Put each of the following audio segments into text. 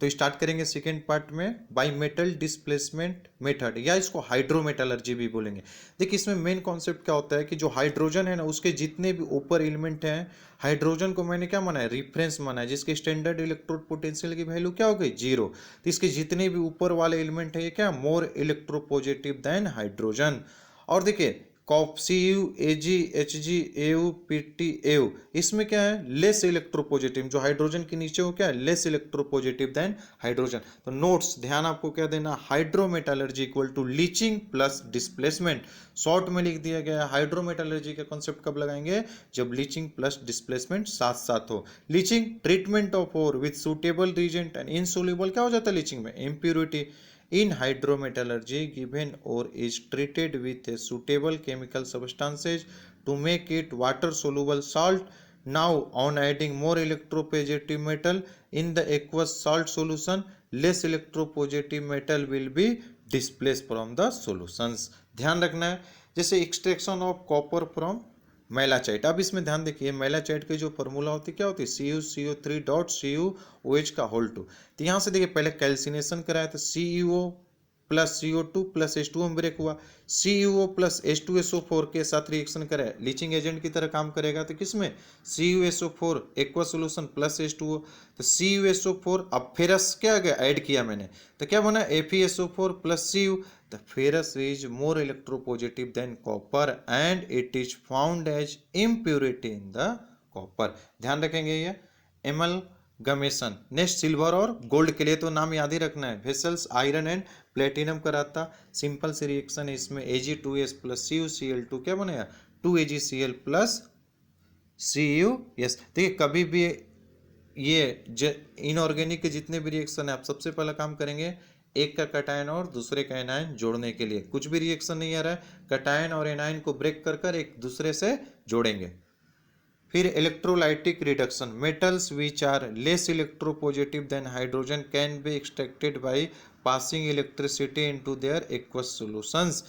तो स्टार्ट करेंगे second part में बाई मेटल डिस्प्लेसमेंट मेथड, या इसको हाइड्रोमेटलर्जी भी बोलेंगे। देखिए इसमें मेन कॉन्सेप्ट क्या होता है कि जो हाइड्रोजन है ना, उसके जितने भी ऊपर एलिमेंट हैं, हाइड्रोजन को मैंने क्या माना है, रिफरेंस माना है, जिसके स्टैंडर्ड इलेक्ट्रोड पोटेंशियल की वैल्यू क्या हो गई, 0। तो इसके जितने भी ऊपर वाले एलिमेंट है ये क्या, मोर इलेक्ट्रोपॉजिटिव देन हाइड्रोजन। और देखिए कॉप C U A G H G A U P T A U, इसमें क्या है, लेस इलेक्ट्रोपॉजिटिव, जो हाइड्रोजन के नीचे हो क्या है, लेस इलेक्ट्रोपॉजिटिव देन हाइड्रोजन। तो नोट्स ध्यान आपको क्या देना, hydrometallurgy equal to leaching plus displacement. Short में लिख दिया गया है। हाइड्रोमेटलर्जी का कॉन्सेप्ट कब लगाएंगे, जब लीचिंग प्लस डिस्प्लेसमेंट साथ साथ हो। Leaching treatment of ore with suitable reagent and insoluble, क्या हो जाता है लीचिंग में, impurity. In hydrometallurgy, given ore is treated with a suitable chemical substances to make it water soluble salt. Now on adding more electropositive metal in the aqueous salt solution, less electropositive metal will be displaced from the solutions. ध्यान रखना है, जैसे extraction of copper from मैलाचाइट। अब इसमें ध्यान देखिए, मैलाचाइट की जो फॉर्मूला होती है क्या होती है, CuCO3.Cu OH का होल 2। तो यहाँ से देखिए पहले कैल्सिनेशन कराया तो CuO plus CO2 plus H2O में ब्रेक हुआ, CuO प्लस H2SO4 के साथ रिएक्शन कराया, लीचिंग एजेंट की तरह काम करेगा। तो किसमें, CuSO4 aqua solution plus H2O, तो CuSO4 अब फेरस क्या गया ऐड किया मैंने, तो क्या बना FeSO4 plus Cu। The ferrous is more electropositive than copper and it is found as impurity in the copper। ध्यान रखेंगे ये एमलगमेशन। नेक्स्ट सिल्वर और गोल्ड के लिए तो नाम याद ही रखना है, वेसल्स आयरन एंड प्लेटिनम कराता। सिंपल सी रिएक्शन है इसमें, Ag2S प्लस CuCl2 क्या बनेगा, 2AgCl प्लस CuS। देखिए कभी भी ये इनऑर्गेनिक के जितने भी रिएक्शन है, आप सबसे पहला काम करेंगे एक का कटायन और दूसरे का एनायन जोड़ने के लिए। कुछ भी रिएक्शन नहीं आ रहा है, कटायन और एनायन को ब्रेक कर कर एक दूसरे से जोड़ेंगे। फिर electrolytic reduction, metals which are less electropositive than hydrogen can be extracted by passing electricity into their aqueous solutions.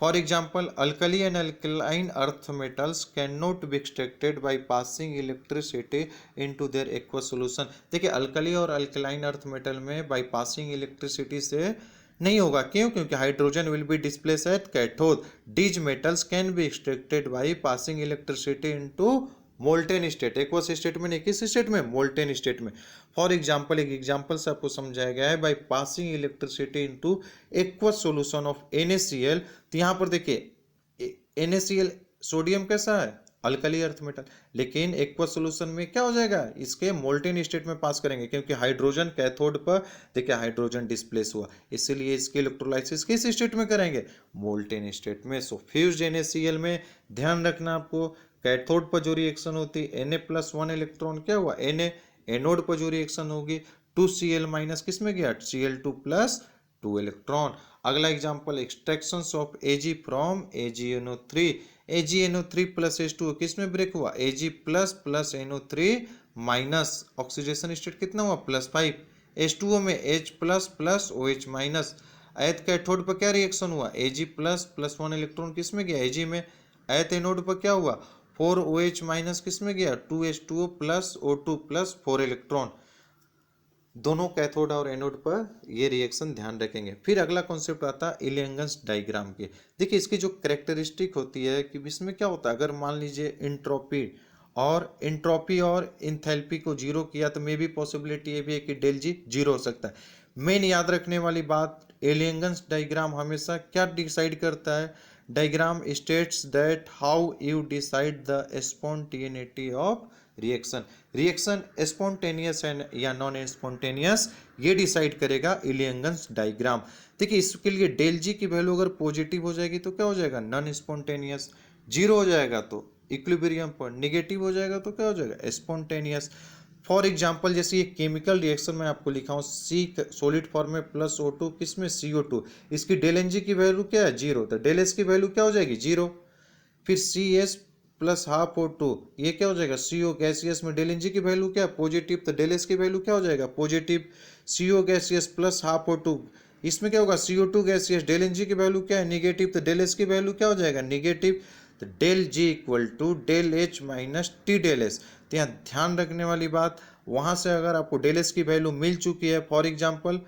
For example, alkali and alkaline earth metals cannot be extracted by passing electricity into their aqueous solution। देखिए alkali और alkaline earth metal में by passing electricity से नहीं होगा, क्यों, क्योंकि hydrogen will be displace at cathode. These metals can be extracted by passing electricity into molten state, aqueous state में नहीं, किस स्टेट में, मोल्टेन स्टेट में। फॉर एग्जाम्पल, एक एग्जाम्पल से आपको समझाया गया है, by passing electricity into aqueous solution of NaCl। तो यहाँ पर देखिए NaCl सोडियम कैसा है, अल्कली अर्थ मेटल, लेकिन एक्वस सोल्यूशन में क्या हो जाएगा, इसके मोल्टेन स्टेट में पास करेंगे, क्योंकि हाइड्रोजन कैथोड पर देखिए हाइड्रोजन डिस्प्लेस हुआ, इसीलिए इसके इलेक्ट्रोलाइसिस किस स्टेट में करेंगे, मोल्टेन स्टेट में। सो फ्यूज्ड NaCl में ध्यान रखना आपको, कैथोड पर जो रिएक्शन होती है Na+1 इलेक्ट्रॉन क्या हुआ Na, एनोड पर जो रिएक्शन होगी 2Cl माइनस किस में गया, Cl2+2 इलेक्ट्रॉन। अगला example, extractions of Ag from AgNO3, AgNO3 plus H2O किस में ब्रेक हुआ, Ag plus plus NO3 minus, oxidation state कितना हुआ, +5, H2O में H plus plus OH minus. एथ कैथोड पर क्या रिएक्शन हुआ, Ag प्लस प्लस 1 इलेक्ट्रॉन किस में गया, Ag में। एथ एनोड पर क्या हुआ, 4OH माइनस किस में गया, 2H2O plus O2 plus 4 electron. दोनों कैथोड और एनोड पर ये रिएक्शन ध्यान रखेंगे। फिर अगला कॉन्सेप्ट आता है इलियंगन्स डायग्राम के। देखिए इसकी जो कैरेक्टरिस्टिक होती है कि इसमें क्या होता है, अगर मान लीजिए इंट्रोपी और इंथैल्पी को जीरो किया तो मे भी पॉसिबिलिटी ये भी है कि डेल जी जीरो हो सकता है। मेन याद रखने वाली बात, इलियंगन्स डायग्राम हमेशा क्या डिसाइड करता है, diagram states that how you decide the spontaneity of reaction. Reaction spontaneous है या नॉन स्पॉन्टेनियस, ये डिसाइड करेगा इलियंगन्स डायग्राम। देखिए इसके लिए डेल जी की वैल्यू अगर पॉजिटिव हो जाएगी तो क्या हो जाएगा, नॉन स्पॉन्टेनियस। जीरो हो जाएगा तो इक्विलिब्रियम पर, निगेटिव हो जाएगा तो क्या हो जाएगा, स्पॉन्टेनियस। फॉर एग्जाम्पल जैसे ये केमिकल रिएक्शन मैं आपको लिखा हूँ, सी सॉलिड फॉर्म में प्लस O2 किसमें, CO2, इसकी डेल एन जी की वैल्यू क्या है, जीरो, तो डेल एस की वैल्यू क्या हो जाएगी, जीरो। फिर CS प्लस हाफ O2 ये क्या हो जाएगा, CO गैसियस में डेल एन जी की वैल्यू क्या है, पॉजिटिव, तो डेल एस की वैल्यू क्या हो जाएगा, positive. CO gaseous plus half O2 इसमें क्या होगा, CO2 gaseous, del N G की वैल्यू क्या है, निगेटिव, तो डेल एस की वैल्यू क्या हो जाएगा, निगेटिव। तो del G equal to del H minus T del S. तो यहाँ ध्यान रखने वाली बात, वहाँ से अगर आपको डेल एस की वैल्यू मिल चुकी है, for example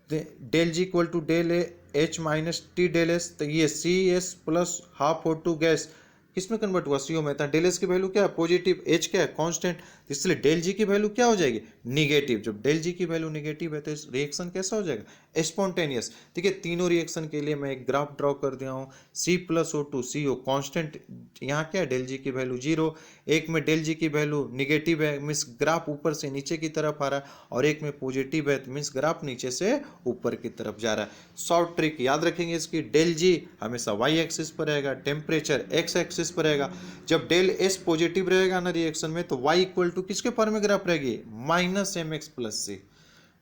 del G equal to del H minus T del S, तो ये C S plus half O two gas किसमें कन्वर्ट हुआ, सीओ में था। डेल एस की वैल्यू क्या है, पॉजिटिव, एच क्या है, कांस्टेंट, इसलिए डेल जी की वैल्यू क्या हो जाएगी, निगेटिव। जब डेल जी की वैल्यू निगेटिव है तो रिएक्शन कैसा हो जाएगा, स्पॉन्टेनियस। ठीक है, तीनों रिएक्शन के लिए मैं एक ग्राफ ड्रॉ कर दिया हूँ। C plus O to C O constant, यहाँ क्या है डेल जी की वैल्यू 0, एक में डेल जी की वैल्यू निगेटिव है, मीन्स ग्राफ ऊपर से नीचे की तरफ आ रहा है, और एक में पॉजिटिव है मीन्स ग्राफ नीचे से ऊपर की तरफ जा रहा है। शॉर्ट ट्रिक याद रखेंगे इसकी, डेल जी हमेशा वाई एक्सिस पर रहेगा, टेम्परेचर एक्स एक्सिस पर रहेगा। जब डेल एस पॉजिटिव रहेगा ना रिएक्शन में, तो वाई इक्वल टू किसके फॉर्म में ग्राफ रहेगी, minus M X plus C.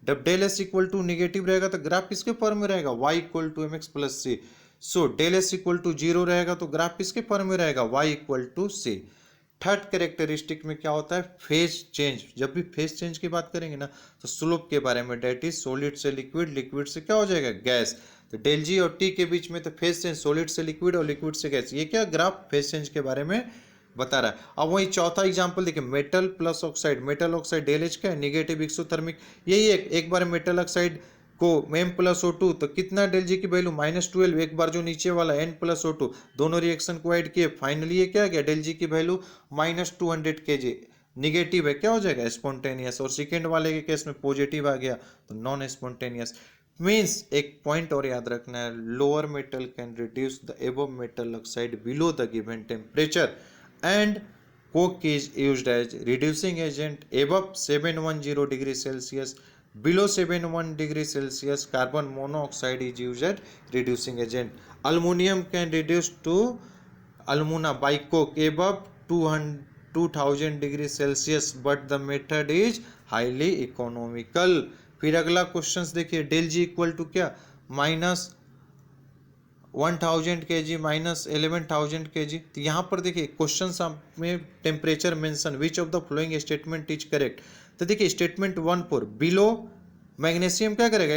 जब del S equal to negative रहेगा तो ग्राफ किसके फॉर्म में रहेगा, Y equal to M X plus C. So del S equal to 0 रहेगा तो ग्राफ किसके फॉर्म में रहेगा, Y equal to C. Third characteristic में क्या होता है, फेज चेंज। जब भी फेज चेंज की बात करेंगे ना तो स्लोप के बारे में, डेट इज सॉलिड से लिक्विड, लिक्विड से क्या हो जाएगा, गैस। तो डेल जी और टी के बीच में तो फेज चेंज सॉलिड से लिक्विड और लिक्विड से गैस, ये क्या ग्राफ फेज चेंज के बारे में बता रहा है। अब वही चौथा एग्जांपल देखिए, metal plus oxide, metal oxide del H क्या है, निगेटिव एक्सोथर्मिक। यही एक बार मेटल ऑक्साइड को एम प्लस ओ टू, तो कितना डेल जी की वैल्यू -12, एक बार जो नीचे वाला एन प्लस ओ टू, दोनों रिएक्शन को ऐड किए, फाइनली ये क्या गया, डेल जी की वैल्यू -200 kg, निगेटिव है, क्या हो जाएगा, स्पॉन्टेनियस। और सेकेंड वाले के केस में पॉजिटिव आ गया तो नॉन स्पॉन्टेनियस। मीन्स एक पॉइंट और याद रखना है, lower metal can reduce the above metal oxide below the given temperature, and coke is used as reducing agent above 710 degree Celsius. Below 71 degree Celsius, carbon monoxide is used as reducing agent. Aluminum can reduce to alumina by coke above 2000 degree Celsius, but the method is highly economical. फिर अगला question देखिए, del G equal to क्या, -1000 kg -11,000 kg। तो यहाँ पर देखिए question में temperature mention, which of the following statement is correct. तो देखिए स्टेटमेंट 1 बिलो मैग्नीशियम क्या करेगा,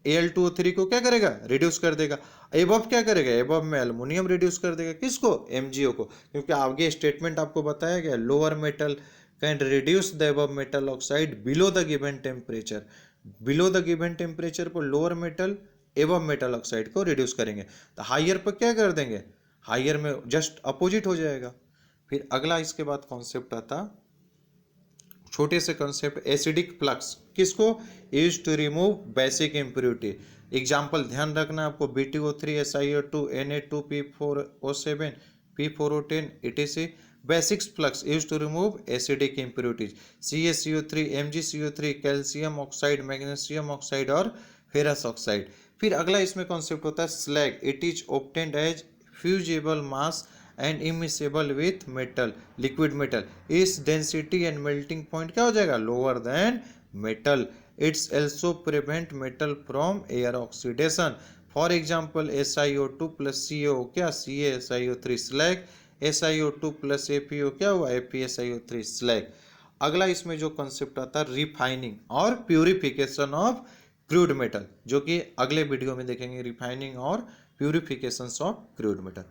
Al2O3 को क्या करेगा, रिड्यूस कर देगा। एबव क्या करेगा, एबव में एल्युमिनियम रिड्यूस कर देगा, किसको, MgO को, क्योंकि आगे स्टेटमेंट आपको बताया गया, lower metal can reduce the above metal oxide below the given temperature. Below the given temperature पर लोअर मेटल एवं मेटल ऑक्साइड को रिड्यूस करेंगे, तो हायर पर क्या कर देंगे, हायर में जस्ट अपोजिट हो जाएगा। फिर अगला इसके बाद कॉन्सेप्ट आता, छोटे से कॉन्सेप्ट, एसिडिक फ्लक्स, किसको, use to remove basic impurity. Example ध्यान रखना आपको, BTO3 SiO2 Na2 P4O7 P4O10 etc. Basic flux use to remove acidic impurities, CaCO3 MgCO3 calcium oxide, magnesium oxide और फेरस ऑक्साइड। फिर अगला इसमें कॉन्सेप्ट होता है slag, it is obtained as fusible mass and immiscible with metal, liquid metal, इस density and melting point क्या हो जाएगा, lower than metal. It's also prevent metal from air oxidation. For example SiO2 plus CO क्या, CaSiO3 slag, SiO2 plus APO क्या हुआ, ApSiO3 slag. अगला इसमें जो कॉन्सेप्ट आता है रिफाइनिंग और प्यूरिफिकेशन ऑफ क्रूड मेटल, जो कि अगले वीडियो में देखेंगे, रिफाइनिंग और प्यूरिफिकेशन ऑफ क्रूड मेटल।